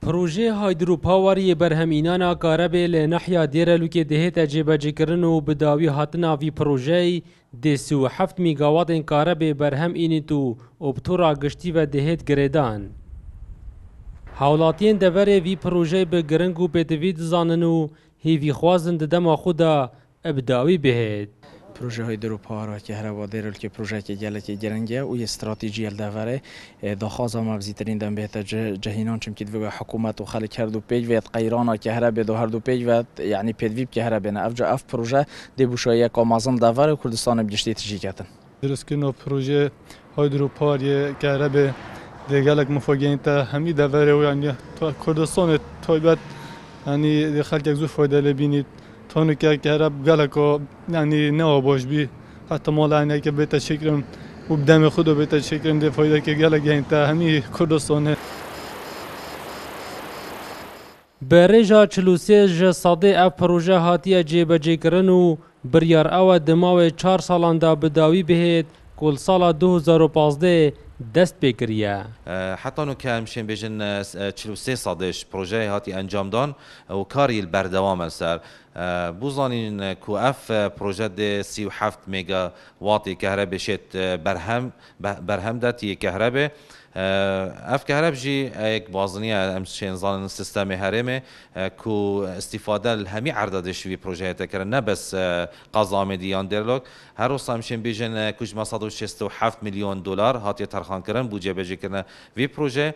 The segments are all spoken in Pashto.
پروژه هایدروپاوری برهمینانا کاربه لنحیا دیرلوک دهت جیباجیکرن و بداوی هاتنا وی پروژه ده 37 میگاوات کاربه برهم اینیتو ابتورا گشتی و دهت گریدان. حولاتین دوره وی پروژه به گرنگ و پیتوید زانن و هیوی خوازن دما خودا ابداوی بهید. پروژه های دروپار که هر وادر که پروژه که جلتی جرنگه و استراتژی الدوره دخواست ما بزیترین دم بهت جهینان چم کید و حکومت و خلق کرد و پیج و قیران که هر به دو هر دو پیج و یعنی پیدویب که هر بین افجا اف پروژه دبوشایی کامازن دوره کردستان بجشتی تجیکتن. درست کنو پروژه های دروپار که هر به دیگلک مفاجئین تا همی دوره و یعنی کردستان تایبت یعنی خلق یک زور فایده لبینید. تانو که هرب گلکو یعنی نه باش بی حتی مال اینه که بهت شکرم و بدم خودو بهت شکرم ده فایده که گلک اینتا همی کردستانه. برژا 43 صده اف پروژه هاتیه جیباجیکرن و بریار او دماو 4 سالان دا بداوی بهید کل سال 2015 دست بکریه. حتی نو که همشین بیشن 43 صدش پروژه هاتی انجام دان و کاری البردوام سر بوزانین کو اف پروژه ده 37 میگا واتی کهرباء شت برهم داتی کهرباء اف کهرباء جی یک بازنیه امشین زان سیستم هرمه کو استفاده الهمی عردادش وی پروژه تکرر نه بس قضا دیان درلوک هر روز همشین بیشن کج 167 میلیون دلار هاتی ترخان کردن بودجه بجی کردن وی پروژه.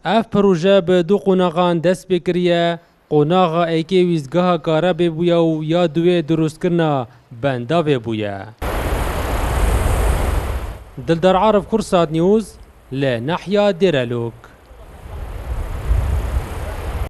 اف پروژه به دو قوناغان دست بکریه قوناغا ایکی ویزگاه کارا ببویا و یا دوی درست کرنا بندا ببویا. دلدار عارف کرسات نیوز لنحیا دیرلوک.